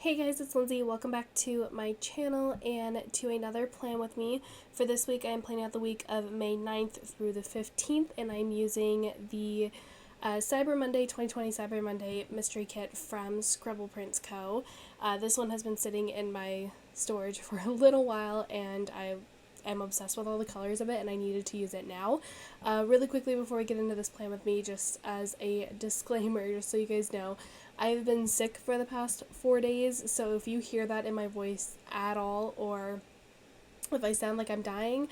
Hey guys, it's Lindsay. Welcome back to my channel and to another plan with me. For this week, I am planning out the week of May 9th through the 15th, and I'm using the Cyber Monday 2020 Cyber Monday mystery kit from Scribble Prints Co. This one has been sitting in my storage for a little while, and I am obsessed with all the colors of it, and I needed to use it now. Really quickly before we get into this plan with me, just as a disclaimer, just so you guys know, I've been sick for the past 4 days, so if you hear that in my voice at all, or if I sound like I'm dying,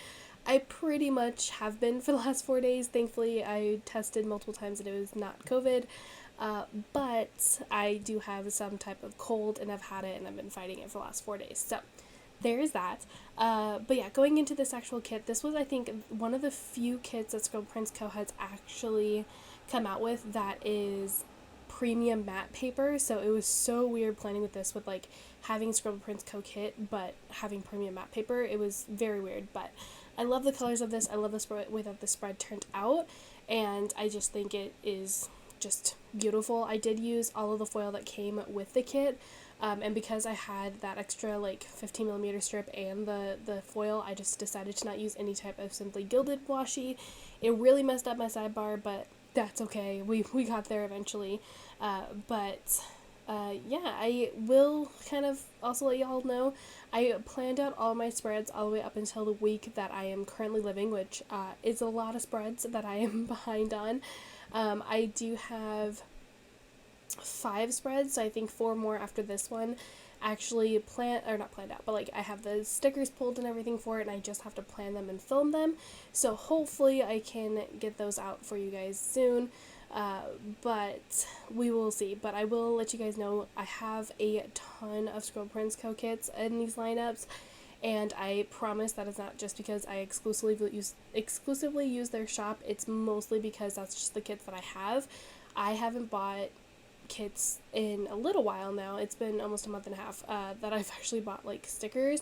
I pretty much have been for the last 4 days. Thankfully, I tested multiple times and it was not COVID, but I do have some type of cold and I've had it and I've been fighting it for the last 4 days. So there's that. But yeah, going into this actual kit, this was, I think, one of the few kits that Scribble Prints Co. has actually come out with that is premium matte paper. So it was so weird planning with this, with like having Scribble Prints Co. kit but having premium matte paper. It was very weird, but I love the colors of this. I love the way that the spread turned out, and I just think it is just beautiful. I did use all of the foil that came with the kit, and because I had that extra like 15mm strip and the foil, I just decided to not use any type of Simply Gilded washi. It really messed up my sidebar, but that's okay. We got there eventually. Yeah, I will kind of also let y'all know, I planned out all my spreads all the way up until the week that I am currently living, which is a lot of spreads that I am behind on. I do have 5 spreads, so I think 4 more after this one actually not planned out, but like I have the stickers pulled and everything for it, and I just have to plan them and film them, so hopefully I can get those out for you guys soon, but we will see. But I will let you guys know I have a ton of Scribble Prints Co. kits in these lineups, and I promise that it's not just because I exclusively use their shop. It's mostly because that's just the kits that I have. I haven't bought kits in a little while now. It's been almost a month and a half that I've actually bought like stickers,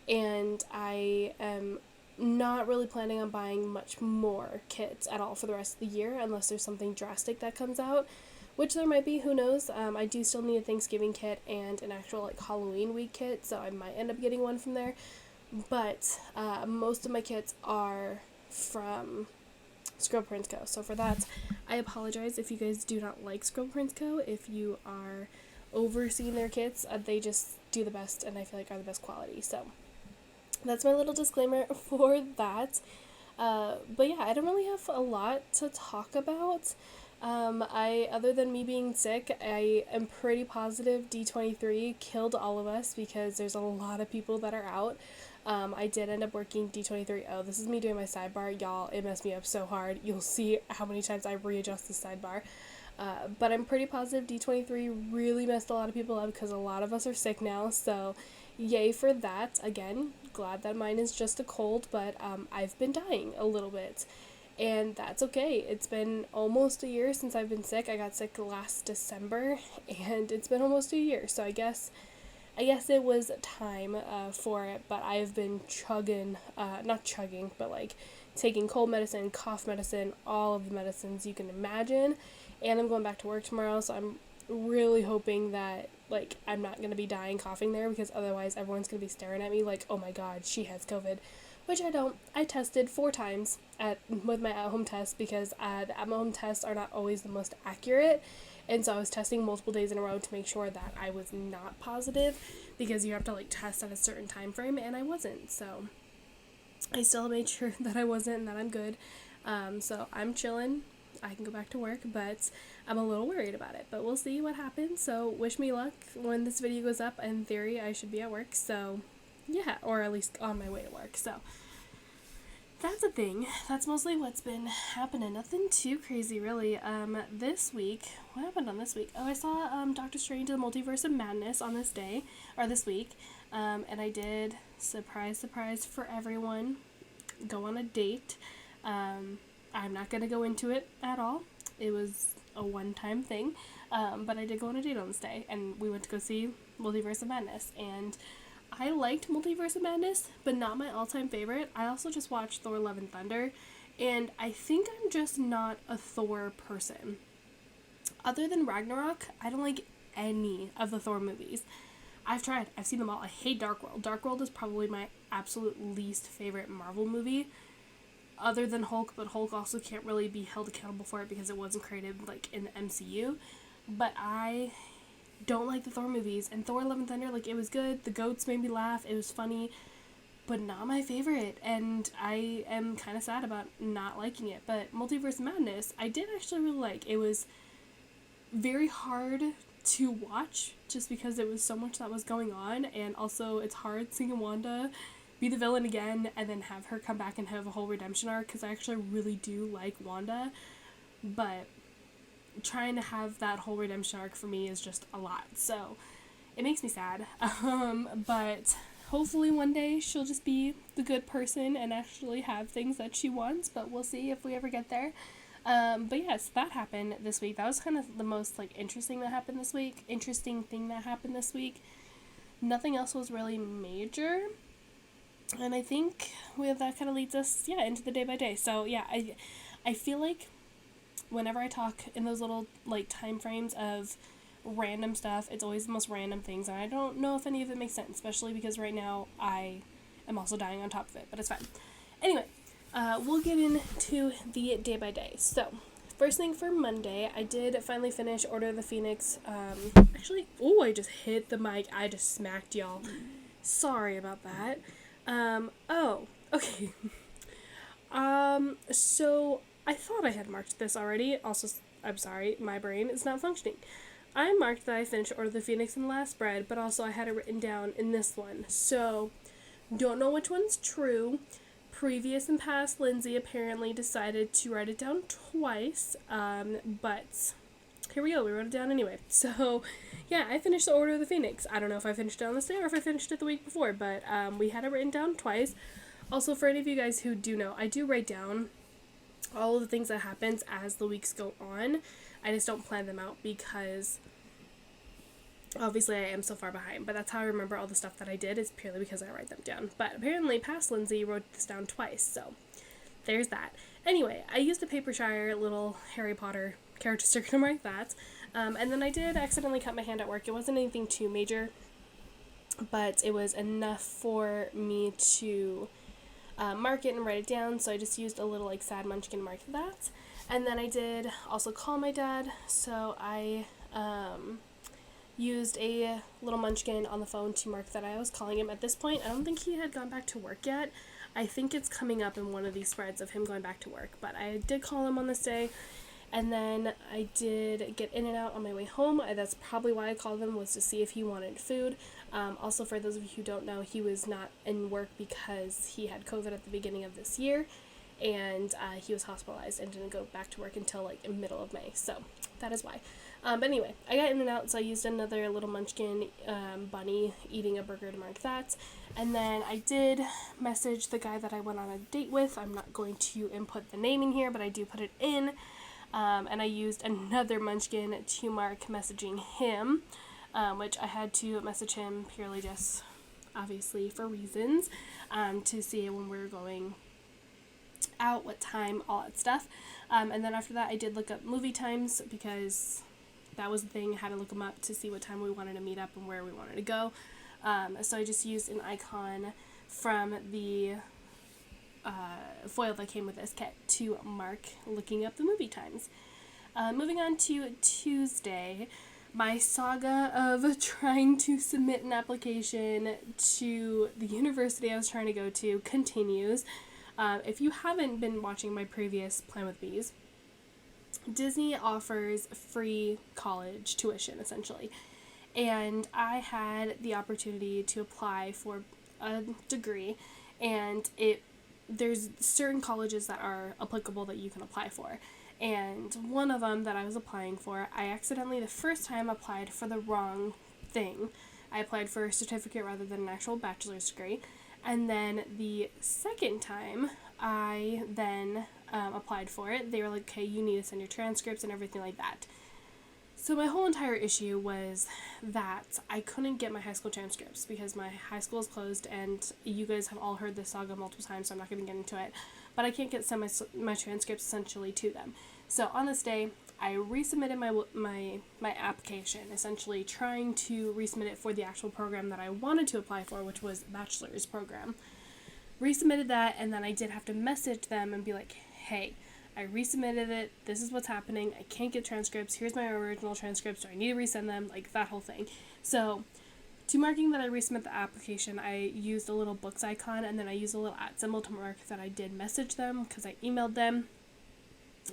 and I am not really planning on buying much more kits at all for the rest of the year unless there's something drastic that comes out, which there might be, who knows. I do still need a Thanksgiving kit and an actual like Halloween week kit, so I might end up getting one from there, but most of my kits are from Scribble Prints Co. So for that, I apologize if you guys do not like Scribble Prints Co. If you are overseeing their kits, they just do the best, and I feel like are the best quality. So that's my little disclaimer for that. But yeah, I don't really have a lot to talk about. Other than me being sick, I am pretty positive D23 killed all of us because there's a lot of people that are out. I did end up working D23. Oh, this is me doing my sidebar. Y'all, it messed me up so hard. You'll see how many times I readjust the sidebar. But I'm pretty positive D23 really messed a lot of people up because a lot of us are sick now. So yay for that. Again, glad that mine is just a cold, but I've been dying a little bit. And that's okay. It's been almost a year since I've been sick. I got sick last December, and it's been almost a year. So I guess it was time for it, but I've been not chugging, but like taking cold medicine, cough medicine, all of the medicines you can imagine, and I'm going back to work tomorrow, so I'm really hoping that like I'm not going to be dying coughing there, because otherwise everyone's going to be staring at me like, oh my god, she has COVID, which I don't. I tested 4 times with my at-home test because the at-home tests are not always the most accurate. And so I was testing multiple days in a row to make sure that I was not positive, because you have to like test at a certain time frame, and I wasn't. So I still made sure that I wasn't and that I'm good. So I'm chilling. I can go back to work, but I'm a little worried about it. But we'll see what happens. So wish me luck when this video goes up. In theory, I should be at work. So yeah, or at least on my way to work. So that's a thing. That's mostly what's been happening. Nothing too crazy, really. This week, what happened on this week? Oh, I saw Doctor Strange and the Multiverse of Madness on this week, and I did, surprise for everyone, go on a date. I'm not gonna go into it at all. It was a one-time thing, but I did go on a date on this day, and we went to go see Multiverse of Madness, and I liked Multiverse of Madness, but not my all-time favorite. I also just watched Thor: Love and Thunder, and I think I'm just not a Thor person. Other than Ragnarok, I don't like any of the Thor movies. I've tried. I've seen them all. I hate Dark World. Dark World is probably my absolute least favorite Marvel movie, other than Hulk, but Hulk also can't really be held accountable for it because it wasn't created, like, in the MCU. But I don't like the Thor movies, and Thor Love and Thunder, like, it was good. The goats made me laugh. It was funny, but not my favorite, and I am kind of sad about not liking it. But Multiverse of Madness, I did actually really like. It was very hard to watch just because there was so much that was going on, and also it's hard seeing Wanda be the villain again and then have her come back and have a whole redemption arc, because I actually really do like Wanda, but trying to have that whole redemption arc for me is just a lot, so it makes me sad. But hopefully one day she'll just be the good person and actually have things that she wants, but we'll see if we ever get there. But yes, that happened this week. That was kind of the most, like, interesting thing that happened this week. Nothing else was really major. And I think that kind of leads us, into the day by day. So, I feel like whenever I talk in those little, like, time frames of random stuff, it's always the most random things. And I don't know if any of it makes sense, especially because right now I am also dying on top of it. But it's fine. Anyway. We'll get into the day by day. So, first thing for Monday, I did finally finish Order of the Phoenix. I just hit the mic. I just smacked y'all. Sorry about that. Okay. So, I thought I had marked this already. Also, I'm sorry, my brain is not functioning. I marked that I finished Order of the Phoenix in the last spread, but also I had it written down in this one. So, don't know which one's true. Previous and past Lindsay apparently decided to write it down twice, but here we go, we wrote it down anyway. So, I finished the Order of the Phoenix. I don't know if I finished it on this day or if I finished it the week before, but we had it written down twice. Also, for any of you guys who do know, I do write down all of the things that happens as the weeks go on. I just don't plan them out because obviously I am so far behind, but that's how I remember all the stuff that I did, is purely because I write them down. But apparently past Lindsay wrote this down twice, so there's that. Anyway, I used a Papershire little Harry Potter character sticker to mark that, and then I did accidentally cut my hand at work. It wasn't anything too major, but it was enough for me to mark it and write it down, so I just used a little, like, sad munchkin to mark that. And then I did also call my dad, so I used a little munchkin on the phone to mark that I was calling him. At this point, I don't think he had gone back to work yet. I think it's coming up in one of these spreads of him going back to work, but I did call him on this day, and then I did get in and out on my way home. That's probably why I called him, was to see if he wanted food. Also, for those of you who don't know, he was not in work because he had COVID at the beginning of this year, and he was hospitalized and didn't go back to work until, like, in middle of May, so that is why. But anyway, I got in and out, so I used another little munchkin bunny eating a burger to mark that. And then I did message the guy that I went on a date with. I'm not going to input the name in here, but I do put it in. And I used another munchkin to mark messaging him, which I had to message him purely just, obviously, for reasons, to see when we were going out, what time, all that stuff. And then after that, I did look up movie times, because that was the thing. I had to look them up to see what time we wanted to meet up and where we wanted to go. So I just used an icon from the foil that came with this kit to mark looking up the movie times. Moving on to Tuesday, my saga of trying to submit an application to the university I was trying to go to continues. If you haven't been watching my previous Plan with Bees, Disney offers free college tuition, essentially. And I had the opportunity to apply for a degree, and there's certain colleges that are applicable that you can apply for. And one of them that I was applying for, I accidentally, the first time, applied for the wrong thing. I applied for a certificate rather than an actual bachelor's degree. And then the second time, I then applied for it. They were like, okay, you need to send your transcripts and everything like that. So my whole entire issue was that I couldn't get my high school transcripts because my high school is closed, and you guys have all heard this saga multiple times, so I'm not going to get into it. But I can't send my transcripts essentially to them. So on this day, I resubmitted my application, essentially trying to resubmit it for the actual program that I wanted to apply for, which was bachelor's program. Resubmitted that, and then I did have to message them and be like, hey, I resubmitted it, this is what's happening, I can't get transcripts, here's my original transcripts, do I need to resend them, like that whole thing. So to marking that I resubmit the application, I used a little books icon, and then I used a little @ symbol to mark that I did message them, because I emailed them.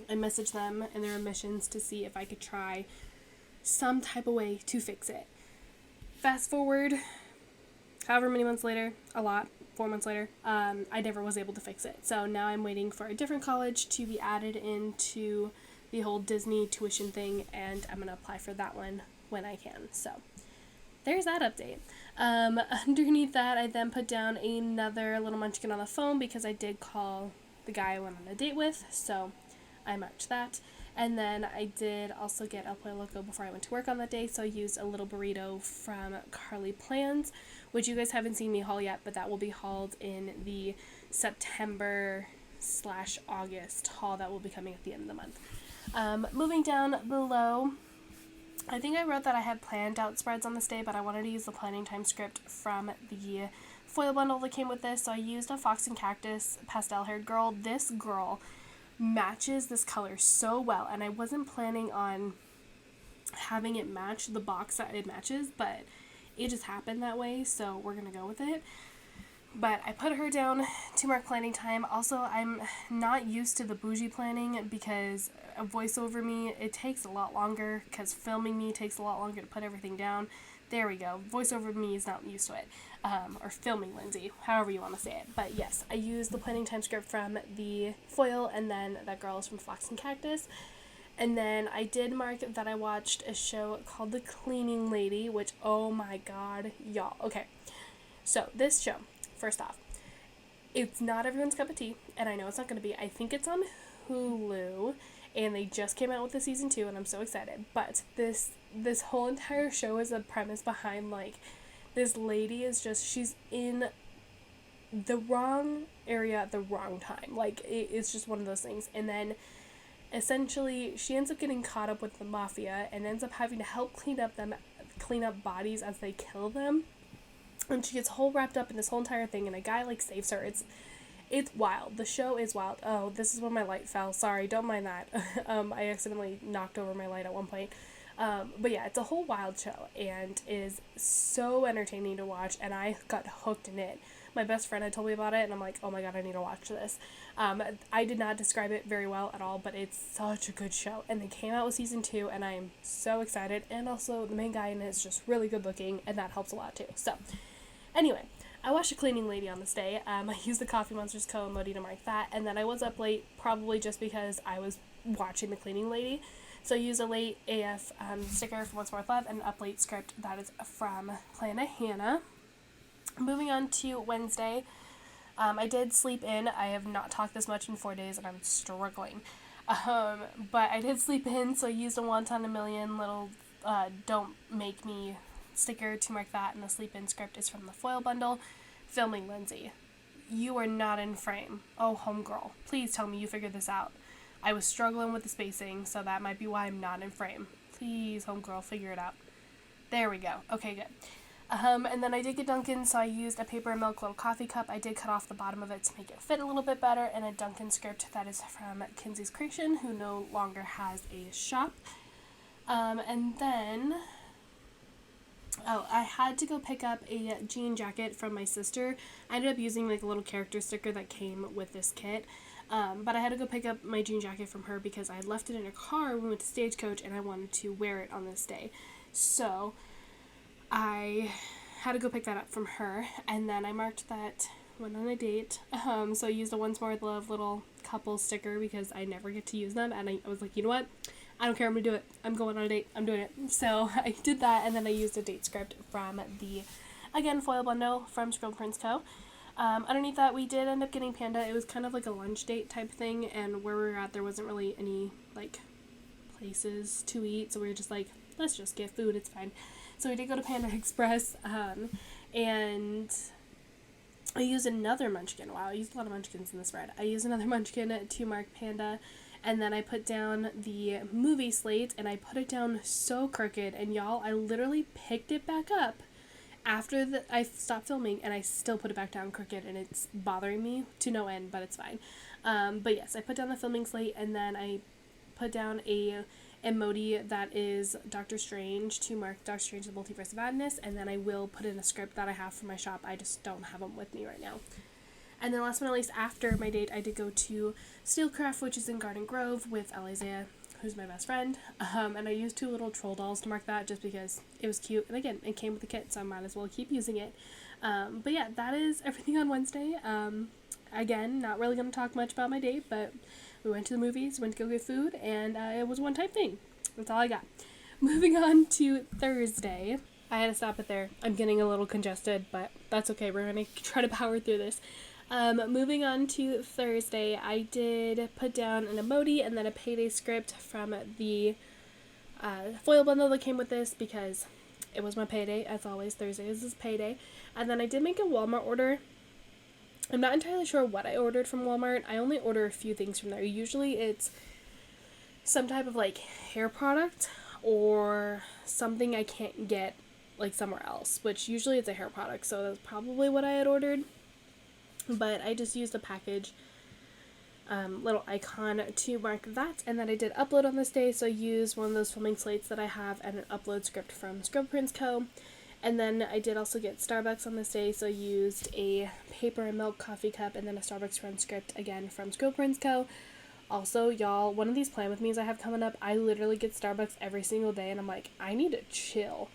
I messaged them in their admissions to see if I could try some type of way to fix it. Fast forward, however many months later, a lot, 4 months later, I never was able to fix it. So now I'm waiting for a different college to be added into the whole Disney tuition thing, and I'm going to apply for that one when I can. So there's that update. Underneath that, I then put down another little munchkin on the phone because I did call the guy I went on a date with, so I marked that. And then I did also get El Pollo Loco before I went to work on that day, so I used a little burrito from Carly Plans, which you guys haven't seen me haul yet, but that will be hauled in the September/August haul that will be coming at the end of the month. Moving down below, I think I wrote that I had planned out spreads on this day, but I wanted to use the planning time script from the foil bundle that came with this, so I used a Fox and Cactus pastel-haired girl. This girl matches this color so well, and I wasn't planning on having it match the box that it matches, but it just happened that way, so we're gonna go with it. But I put her down to mark planning time. Also, I'm not used to the bougie planning because a voiceover me, it takes a lot longer, because filming me takes a lot longer to put everything down. There we go. Voiceover me is not used to it. Or filming Lindsay, however you want to say it. But yes, I used the planning time script from the foil, and then that girl is from Fox and Cactus. And then I did mark that I watched a show called The Cleaning Lady, which, oh my god, y'all. Okay, so this show, first off, it's not everyone's cup of tea, and I know it's not going to be. I think it's on Hulu, and they just came out with the season 2, and I'm so excited. But this whole entire show is a premise behind, like, this lady is just, she's in the wrong area at the wrong time. Like, it's just one of those things. And then, essentially, she ends up getting caught up with the mafia and ends up having to help clean up bodies as they kill them. And she gets whole wrapped up in this whole entire thing, and a guy, like, saves her. It's wild. The show is wild. Oh, this is where my light fell. Sorry, don't mind that. I accidentally knocked over my light at one point. But yeah, it's a whole wild show, and is so entertaining to watch, and I got hooked in it. My best friend had told me about it, and I'm like, oh my god, I need to watch this. I did not describe it very well at all, but it's such a good show, and they came out with season 2, and I'm so excited, and also the main guy in it is just really good looking, and that helps a lot too. So, anyway, I watched The Cleaning Lady on this day. I used the Coffee Monsters Co. emoji to mark that, and then I was up late, probably just because I was watching The Cleaning Lady. So I used a late AF sticker from What's Worth Love and an up late script that is from Plana Hannah. Moving on to Wednesday, I did sleep in. I have not talked this much in 4 days, and I'm struggling. But I did sleep in, so I used a Wonton a Million little Don't Make Me sticker to mark that, and the sleep in script is from the foil bundle. Filming Lindsay. You are not in frame. Oh, homegirl. Please tell me you figured this out. I was struggling with the spacing, so that might be why I'm not in frame. Please, homegirl, figure it out. There we go. Okay, good. And then I did get Dunkin', so I used a paper and milk little coffee cup. I did cut off the bottom of it to make it fit a little bit better, and a Dunkin' script that is from Kinsey's Creation, who no longer has a shop. And then, I had to go pick up a jean jacket from my sister. I ended up using like a little character sticker that came with this kit. But I had to go pick up my jean jacket from her because I had left it in her car when we went to Stagecoach, and I wanted to wear it on this day. So I had to go pick that up from her, and then I marked that went on a date. So I used a Once More with Love little couple sticker because I never get to use them, and I was like, you know what? I don't care, I'm gonna do it. I'm going on a date. I'm doing it. So I did that, and then I used a date script from the, again, foil bundle from Scribble Prince Co. Underneath that, we did end up getting Panda. It was kind of like a lunch date type thing, and where we were at, there wasn't really any, like, places to eat, so we were just like, let's just get food, it's fine. So we did go to Panda Express, and I used another munchkin. Wow, I used a lot of munchkins in this spread. I used another munchkin to mark Panda, And then I put down the movie slate, and I put it down so crooked, and y'all, I literally picked it back up after I stopped filming, and I still put it back down crooked, and it's bothering me to no end, but it's fine. But yes, I put down the filming slate, and then I put down a emoji that is Doctor Strange to mark Doctor Strange the Multiverse of Madness, and then I will put in a script that I have for my shop. I just don't have them with me right now. And then last but not least, after my date, I did go to Steelcraft, which is in Garden Grove, with Eliza, who's my best friend. And I used 2 little troll dolls to mark that just because it was cute. And again, it came with the kit, so I might as well keep using it. But yeah, that is everything on Wednesday. Again, not really going to talk much about my date, but we went to the movies, went to go get food, and it was a one-time thing. That's all I got. Moving on to Thursday. I had to stop it there. I'm getting a little congested, but that's okay. We're going to try to power through this. Moving on to Thursday, I did put down an emoji and then a payday script from the foil bundle that came with this because it was my payday. As always, Thursdays is payday. And then I did make a Walmart order. I'm not entirely sure what I ordered from Walmart. I only order a few things from there. Usually it's some type of like hair product or something I can't get like somewhere else, which usually it's a hair product, so that's probably what I had ordered. But I just used a package little icon to mark that, and then I did upload on this day, so I used one of those filming slates that I have and an upload script from Scribble Co. And then I did also get Starbucks on this day, so I used a paper and milk coffee cup and then a Starbucks run script again from Scribble Co. Also, y'all, one of these plan with me's I have coming up, I literally get Starbucks every single day, and I'm like, I need to chill.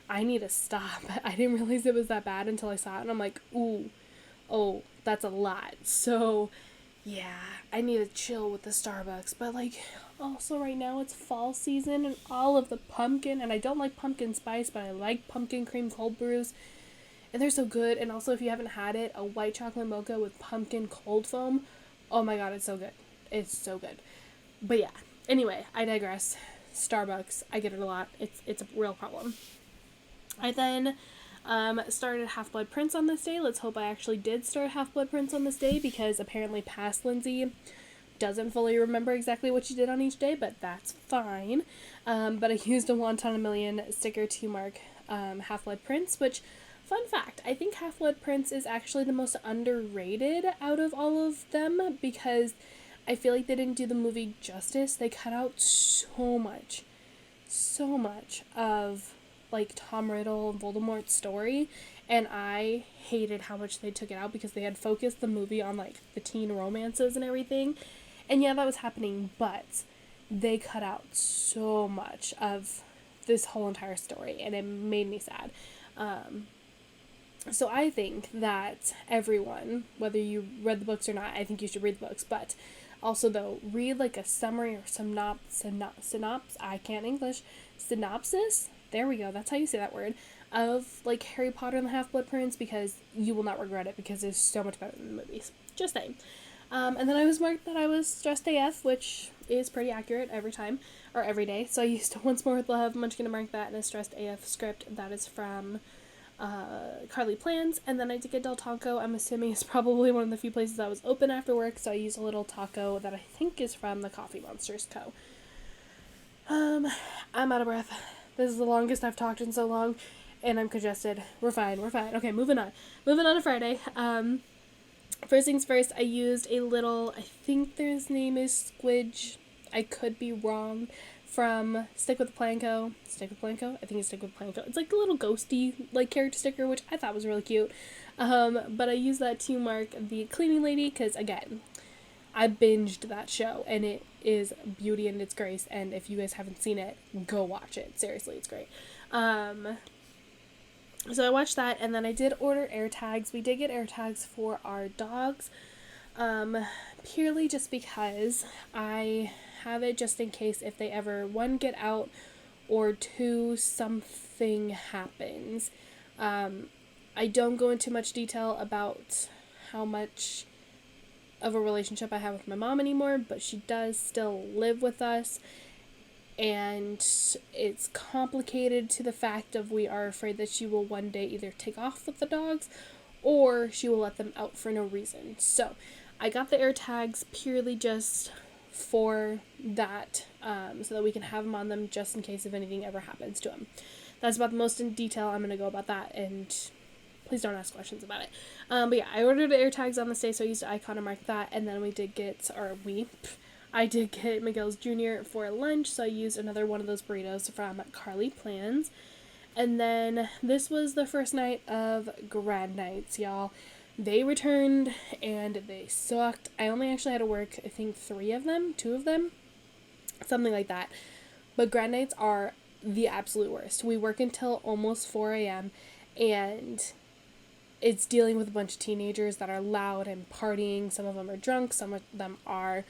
I need to stop. I didn't realize it was that bad until I saw it, and I'm like, ooh, oh, that's a lot. So, yeah, I need to chill with the Starbucks. But, like, also right now it's fall season, and all of the pumpkin, and I don't like pumpkin spice, but I like pumpkin cream cold brews, and they're so good. And also, if you haven't had it, a white chocolate mocha with pumpkin cold foam, oh my god, it's so good. It's so good. But yeah, anyway, I digress. Starbucks, I get it a lot. It's a real problem. I then started Half-Blood Prince on this day. Let's hope I actually did start Half-Blood Prince on this day, because apparently past Lindsay doesn't fully remember exactly what she did on each day, but that's fine. But I used a Wonton a Million sticker to mark Half-Blood Prince, which, fun fact, I think Half-Blood Prince is actually the most underrated out of all of them, because I feel like they didn't do the movie justice. They cut out so much of, like, Tom Riddle and Voldemort's story, and I hated how much they took it out because they had focused the movie on, like, the teen romances and everything, and yeah, that was happening, but they cut out so much of this whole entire story, and it made me sad. So I think that everyone, whether you read the books or not, I think you should read the books, but also, though, read, like, a summary or synopsis, there we go, that's how you say that word, of, like, Harry Potter and the Half-Blood Prince, because you will not regret it, because it's so much better than the movies. Just saying. And then I was marked that I was stressed AF, which is pretty accurate every time, or every day, so I used Once More With Love. I'm just going to mark that in a stressed AF script. That is from Carly Plans. And then I did get Del Taco. I'm assuming it's probably one of the few places that was open after work, so I used a little taco that I think is from the Coffee Monsters Co. I'm out of breath. This is the longest I've talked in so long, and I'm congested. We're fine. Okay, moving on to Friday. First things first, I used a little, I think his name is Squidge, I could be wrong, from Stick With Planko. I think it's Stick With Planko. It's like a little ghosty, like, character sticker, which I thought was really cute. But I used that to mark the cleaning lady, because, again, I binged that show, and it is beauty and its grace, and if you guys haven't seen it, go watch it. Seriously, it's great. So I watched that, and then I did order air tags. We did get air tags for our dogs, purely just because I have it just in case if they ever, one, get out, or two, something happens. I don't go into much detail about how much of a relationship I have with my mom anymore, but she does still live with us, and it's complicated to the fact of we are afraid that she will one day either take off with the dogs or she will let them out for no reason. So I got the air tags purely just for that, so that we can have them on them just in case if anything ever happens to them. That's about the most in detail I'm going to go about that, and please don't ask questions about it. But yeah, I ordered air tags on this day, so I used Icon to mark that, and then I did get Miguel's Jr. for lunch, so I used another one of those burritos from Carly Plans. And then this was the first night of grad nights, y'all. They returned, and they sucked. I only actually had to work, I think, 2 of them, something like that. But grad nights are the absolute worst. We work until almost 4 a.m., and it's dealing with a bunch of teenagers that are loud and partying. Some of them are drunk, some of them are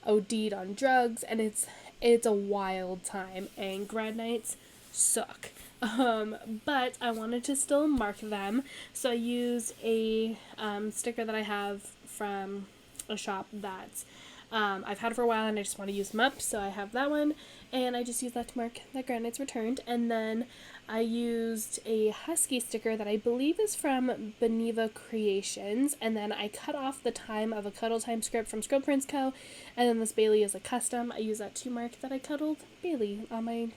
OD'd on drugs, and it's a wild time, and grad nights suck. But I wanted to still mark them, so I used a sticker that I have from a shop that I've had for a while, and I just want to use them up, so I have that one, and I just used that to mark that grad nights returned. And then I used a husky sticker that I believe is from Beneva Creations, and then I cut off the time of a cuddle time script from Scribble Prints Co., and then this Bailey is a custom. I used that to mark that I cuddled Bailey on my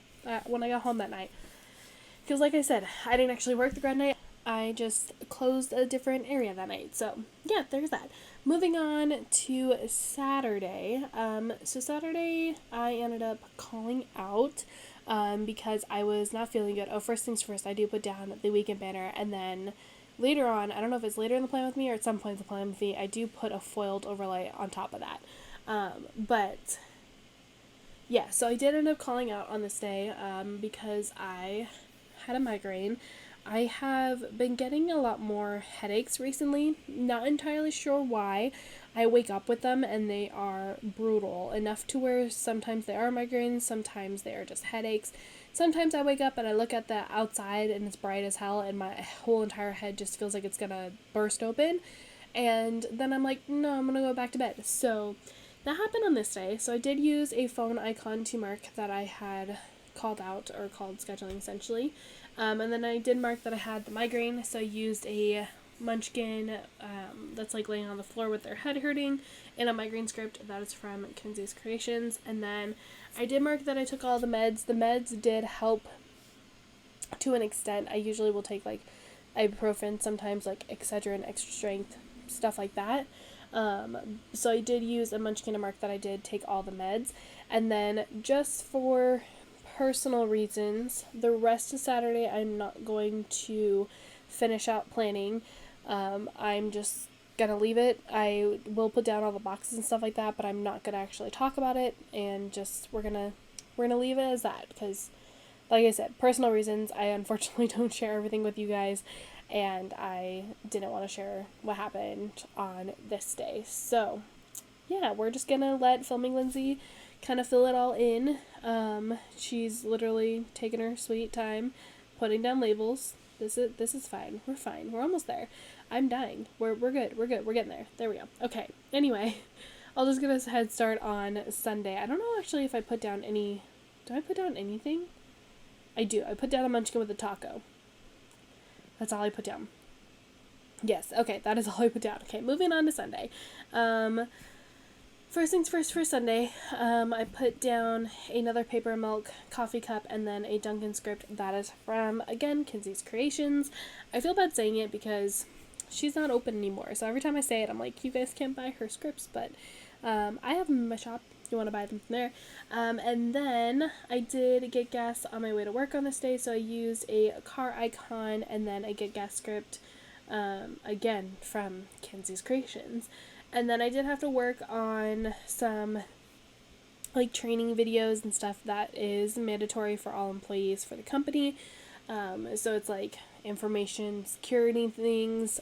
when I got home that night. Because like I said, I didn't actually work the grad night. I just closed a different area that night. So yeah, there's that. Moving on to Saturday. So Saturday I ended up calling out because I was not feeling good. Oh, first things first, I do put down the weekend banner, and then later on, I don't know if it's later in the plan with me or at some point in the plan with me, I do put a foiled overlay on top of that. But yeah, so I did end up calling out on this day because I had a migraine. I have been getting a lot more headaches recently. Not entirely sure why. I wake up with them and they are brutal enough to where sometimes they are migraines, sometimes they are just headaches. Sometimes I wake up and I look at the outside and it's bright as hell and my whole entire head just feels like it's gonna burst open. And then I'm like, no, I'm gonna go back to bed. So that happened on this day. So I did use a phone icon to mark that I had called out, or called scheduling essentially. And then I did mark that I had the migraine, so I used a munchkin that's like laying on the floor with their head hurting, and a migraine script that is from Kinsey's Creations. And then I did mark that I took all the meds. The meds did help to an extent. I usually will take like ibuprofen, sometimes like Excedrin, extra strength, stuff like that. So I did use a munchkin to mark that I did take all the meds. And then just for personal reasons, the rest of Saturday I'm not going to finish out planning. I'm just gonna leave it. I will put down all the boxes and stuff like that, but I'm not gonna actually talk about it, and just we're gonna leave it as that, because like I said, personal reasons, I unfortunately don't share everything with you guys, and I didn't want to share what happened on this day. So yeah, we're just gonna let Filming Lindsay kind of fill it all in. She's literally taking her sweet time putting down labels. This is fine. We're fine. We're almost there. I'm dying. We're good. We're good. We're getting there. There we go. Okay. Anyway, I'll just get a head start on Sunday. I don't know actually if I put down any. Do I put down anything? I do. I put down a munchkin with a taco. That's all I put down. Yes. Okay. That is all I put down. Okay. Moving on to Sunday. First things first for Sunday, I put down another paper milk coffee cup and then a Dunkin' script that is from, again, Kinsey's Creations. I feel bad saying it because she's not open anymore, so every time I say it, I'm like, you guys can't buy her scripts, but I have them in my shop if you want to buy them from there. And then I did get gas on my way to work on this day, so I used a car icon and then a get gas script, again, from Kinsey's Creations. And then I did have to work on some like training videos and stuff that is mandatory for all employees for the company. So it's like information security things,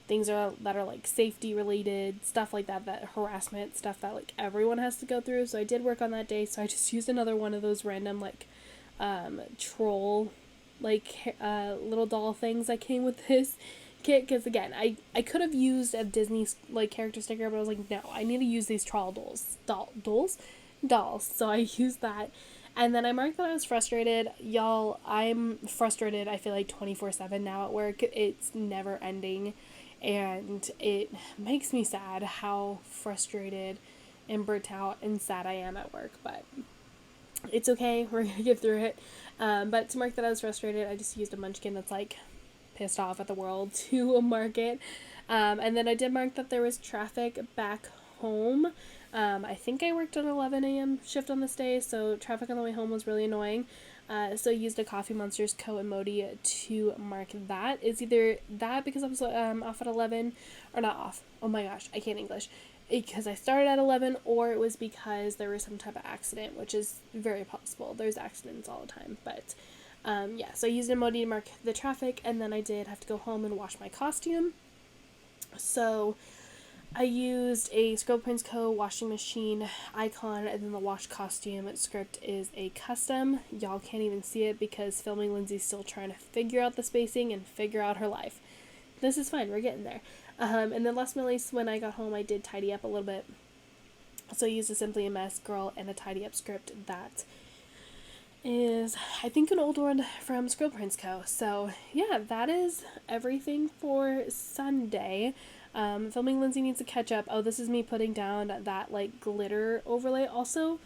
things that are like safety related, stuff like that, that harassment stuff that like everyone has to go through. So I did work on that day. So I just used another one of those random like troll like little doll things that came with this kit, because again, I could have used a Disney like character sticker, but I was like, no, I need to use these troll dolls. So I used that, and then I marked that I was frustrated. Y'all, I'm frustrated, I feel like 24/7 now at work. It's never ending, and it makes me sad how frustrated and burnt out and sad I am at work, but it's okay. We're gonna get through it. But to mark that I was frustrated, I just used a munchkin that's like pissed off at the world to mark it. And then I did mark that there was traffic back home. I think I worked an 11 a.m. shift on this day, so traffic on the way home was really annoying. So I used a Coffee Monsters co-emoji to mark that. It's either that because I was off at 11, or not off. Oh my gosh, I can't English. Because I started at 11, or it was because there was some type of accident, which is very possible. There's accidents all the time, but yeah, so I used an emoji to mark the traffic, and then I did have to go home and wash my costume. So I used a Scribble Prince Co. washing machine icon, and then the wash costume script is a custom. Y'all can't even see it because filming Lindsay's still trying to figure out the spacing and figure out her life. This is fine, we're getting there. And then last but not least, when I got home, I did tidy up a little bit. So I used a Simply a Mess girl and a tidy up script that is, I think, an old one from Scribble Prince Co. So yeah, that is everything for Sunday. Filming Lindsay needs to catch up. Oh, this is me putting down that like glitter overlay. Also,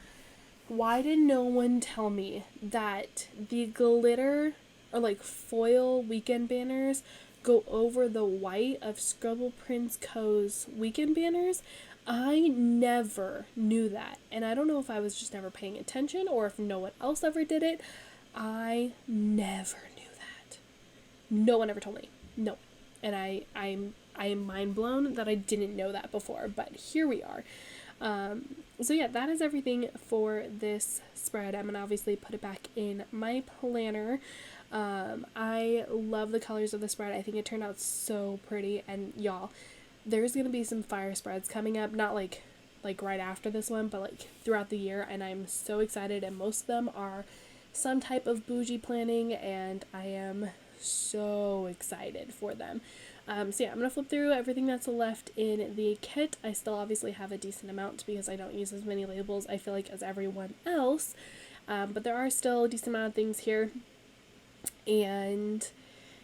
why did no one tell me that the glitter or like foil weekend banners go over the white of Scribble Prince Co.'s weekend banners? I never knew that, and I don't know if I was just never paying attention or if no one else ever did it. I never knew that. No one ever told me. No. And I am mind blown that I didn't know that before, but here we are. So yeah, that is everything for this spread. I'm gonna obviously put it back in my planner. I love the colors of the spread. I think it turned out so pretty, and y'all, there's gonna be some fire spreads coming up, not like right after this one, but like throughout the year, and I'm so excited, and most of them are some type of bougie planning, and I am so excited for them. So yeah, I'm gonna flip through everything that's left in the kit. I still obviously have a decent amount because I don't use as many labels, I feel like, as everyone else, but there are still a decent amount of things here. And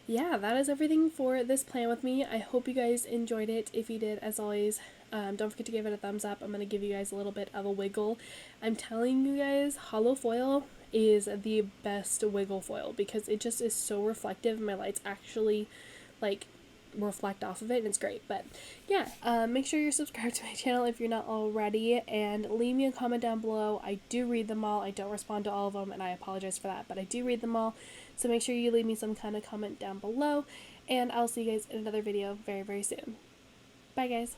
yeah, that is everything for this plan with me. I hope you guys enjoyed it. If you did, as always, don't forget to give it a thumbs up. I'm going to give you guys a little bit of a wiggle. I'm telling you guys, hollow foil is the best wiggle foil because it just is so reflective. My lights actually like reflect off of it, and it's great. But yeah, make sure you're subscribed to my channel if you're not already, and leave me a comment down below. I do read them all. I don't respond to all of them, and I apologize for that, but I do read them all. So make sure you leave me some kind of comment down below, and I'll see you guys in another video very, very soon. Bye, guys.